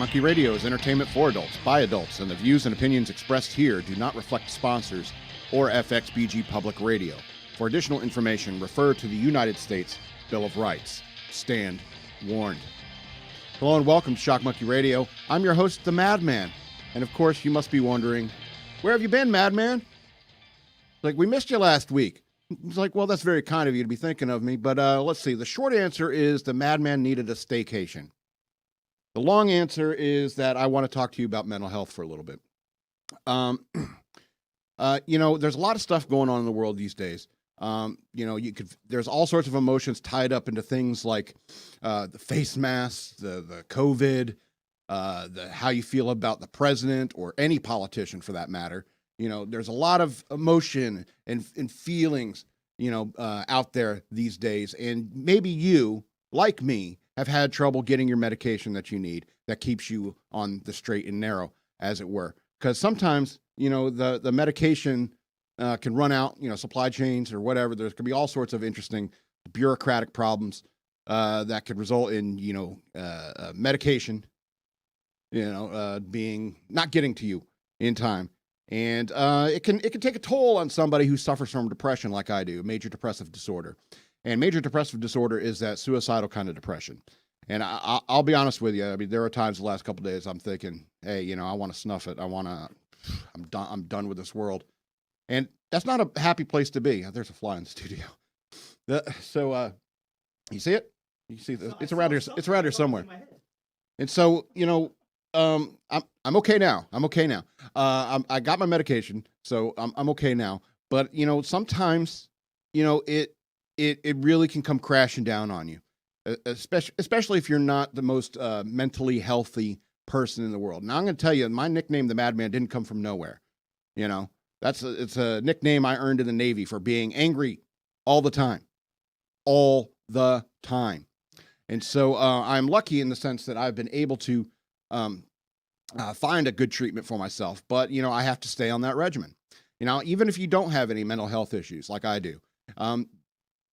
Monkey Radio is entertainment for adults, by adults, and the views and opinions expressed here do not reflect sponsors or FXBG Public Radio. For additional information, refer to the United States Bill of Rights. Stand warned. Hello and welcome to Shock Monkey Radio. I'm your host, the Madman. And of course, you must be wondering, where have you been, Madman? Like, we missed you last week. It's like, well, that's very kind of you to be thinking of me, but let's see. The short answer is the Madman needed a staycation. The long answer is that I want to talk to you about mental health for a little bit. There's a lot of stuff going on in the world these days. There's all sorts of emotions tied up into things like the face masks, the COVID, how you feel about the president or any politician for that matter. There's a lot of emotion and feelings, out there these days. And maybe you, like me, have had trouble getting your medication that you need that keeps you on the straight and narrow, as it were. Because sometimes, the medication can run out, supply chains or whatever. There's going to be all sorts of interesting bureaucratic problems that could result in, medication, being not getting to you in time. And it can take a toll on somebody who suffers from depression like I do, major depressive disorder. And major depressive disorder is that suicidal kind of depression. And I'll be honest with you. I mean, there are times the last couple of days I'm thinking, hey, I want to snuff it. I'm done with this world. And that's not a happy place to be. There's a fly in the studio. You see it? You see it's around here. It's around here somewhere. And so, I'm okay now. I got my medication, so I'm okay now. But sometimes, it really can come crashing down on you, especially if you're not the most mentally healthy person in the world. Now I'm going to tell you, my nickname, the Madman, didn't come from nowhere. It's a nickname I earned in the Navy for being angry all the time. And so I'm lucky in the sense that I've been able to find a good treatment for myself. But, I have to stay on that regimen. Even if you don't have any mental health issues like I do,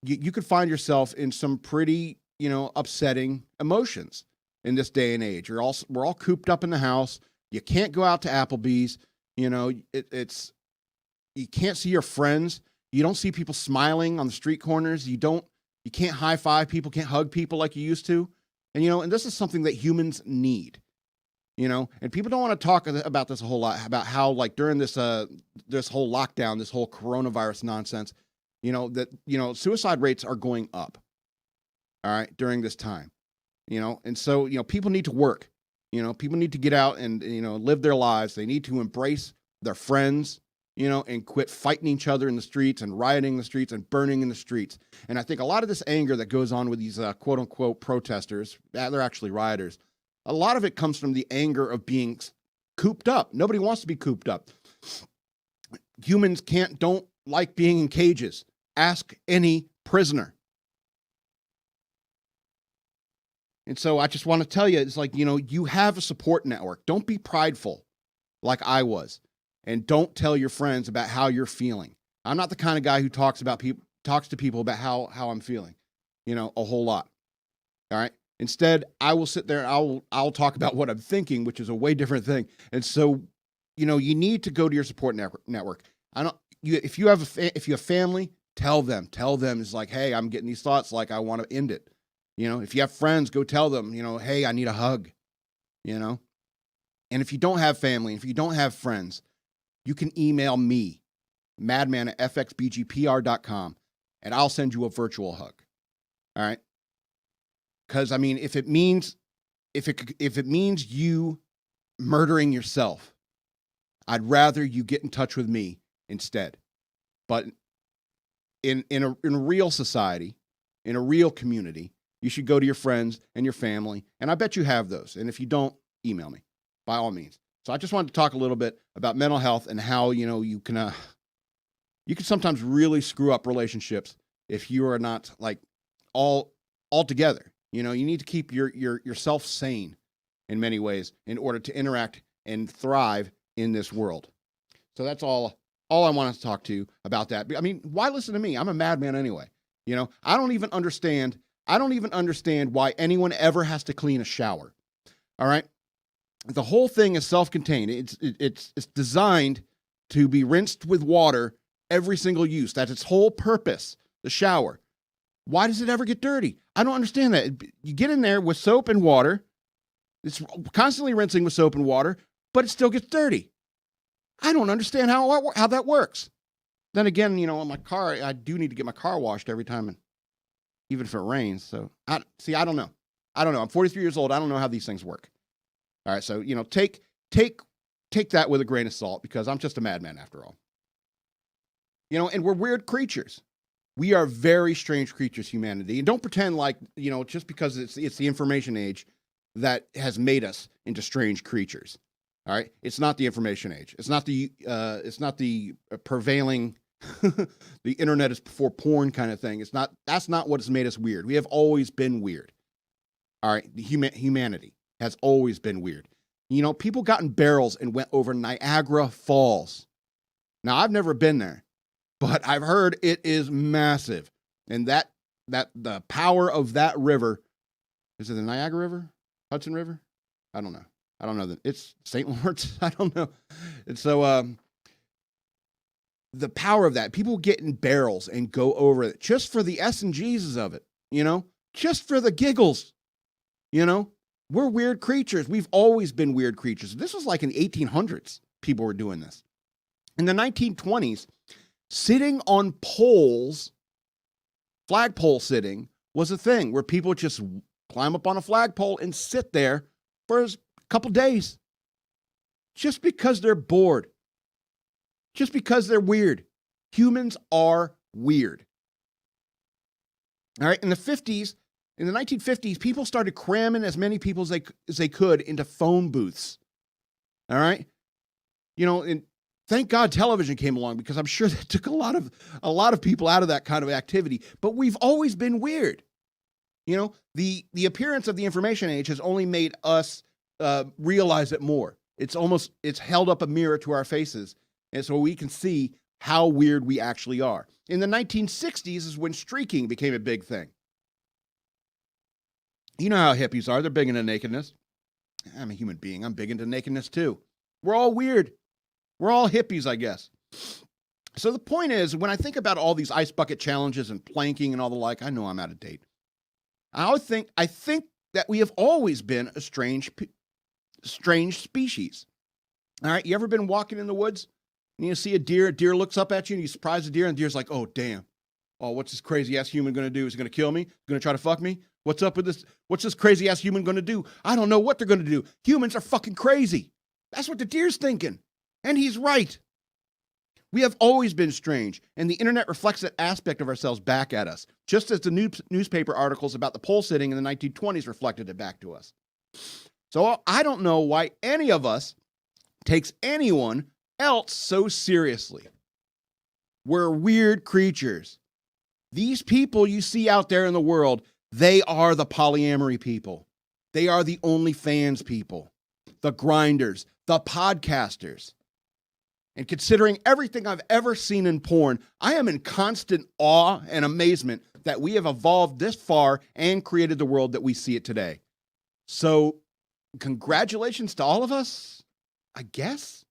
you could find yourself in some pretty, upsetting emotions in this day and age. We're all cooped up in the house. You can't go out to Applebee's. You can't see your friends. You don't see people smiling on the street corners. You can't high five people, can't hug people like you used to. And this is something that humans need. And people don't want to talk about this a whole lot, about how, like, during this whole lockdown, this whole coronavirus nonsense, suicide rates are going up. All right, during this time, and so, people need to work. People need to get out and, live their lives. They need to embrace their friends, and quit fighting each other in the streets and rioting in the streets and burning in the streets. And I think a lot of this anger that goes on with these quote unquote protesters, they're actually rioters. A lot of it comes from the anger of being cooped up. Nobody wants to be cooped up. Humans don't like being in cages. Ask any prisoner. And so I just want to tell you, it's like, you have a support network. Don't be prideful like I was. And don't tell your friends about how you're feeling. I'm not the kind of guy who talks to people about how I'm feeling, a whole lot. All right. Instead, I will sit there and I'll talk about what I'm thinking, which is a way different thing. And so, you need to go to your support network. If you have family, tell them. It's like, hey, I'm getting these thoughts. Like, I want to end it. If you have friends, go tell them. Hey, I need a hug. And if you don't have family, if you don't have friends, you can email me, madman@fxbgpr.com, and I'll send you a virtual hug. All right. Because, if it means you murdering yourself, I'd rather you get in touch with me instead. But in a real society, in a real community, you should go to your friends and your family, and I bet you have those. And if you don't, email me, by all means. So I just wanted to talk a little bit about mental health and how, you can sometimes really screw up relationships if you are not, like, all together. You need to keep yourself sane in many ways in order to interact and thrive in this world. So that's all I wanted to talk to you about that. Why listen to me? I'm a madman anyway. I don't even understand why anyone ever has to clean a shower. All right. The whole thing is self-contained. It's designed to be rinsed with water every single use. That's its whole purpose, the shower. Why does it ever get dirty? I don't understand that. You get in there with soap and water. It's constantly rinsing with soap and water, but it still gets dirty. I don't understand how that works. Then again, on my car, I do need to get my car washed every time, even if it rains. So, I don't know. I'm 43 years old. I don't know how these things work. All right, so, take that with a grain of salt, because I'm just a madman after all. And we're weird creatures. We are very strange creatures, humanity. And don't pretend like, just because it's the information age that has made us into strange creatures. All right? It's not the information age. It's not the prevailing the internet is before porn kind of thing. That's not what has made us weird. We have always been weird. All right? Humanity has always been weird. People got in barrels and went over Niagara Falls. Now, I've never been there, but I've heard it is massive. And that the power of that river, is it the Niagara River? Hudson River? I don't know. It's St. Lawrence. I don't know. And so the power of that, people get in barrels and go over it just for the S and G's of it, just for the giggles, We're weird creatures. We've always been weird creatures. This was like in the 1800s, people were doing this. In the 1920s, sitting on poles, flagpole sitting, was a thing where people just climb up on a flagpole and sit there for a couple days. Just because they're bored. Just because they're weird. Humans are weird. All right, in the 1950s, people started cramming as many people as they could into phone booths. All right? And thank God television came along, because I'm sure that took a lot of people out of that kind of activity. But we've always been weird. The appearance of the information age has only made us realize it more. It's held up a mirror to our faces, and so we can see how weird we actually are. In the 1960s is when streaking became a big thing. You know how hippies are. They're big into nakedness. I'm a human being. I'm big into nakedness too. We're all weird. We're all hippies, I guess. So the point is, when I think about all these ice bucket challenges and planking and all the like, I know I'm out of date. I think that we have always been a strange species. All right, you ever been walking in the woods and you see a deer looks up at you and you surprise the deer, and the deer's like, oh, damn. Oh, what's this crazy ass human going to do? Is he going to kill me? Going to try to fuck me? What's up with this? What's this crazy ass human going to do? I don't know what they're going to do. Humans are fucking crazy. That's what the deer's thinking. And he's right. We have always been strange, and the internet reflects that aspect of ourselves back at us, just as the newspaper articles about the pole sitting in the 1920s reflected it back to us. So I don't know why any of us takes anyone else so seriously. We're weird creatures. These people you see out there in the world, they are the polyamory people. They are the OnlyFans people, the grinders, the podcasters. And considering everything I've ever seen in porn, I am in constant awe and amazement that we have evolved this far and created the world that we see it today. So, congratulations to all of us, I guess.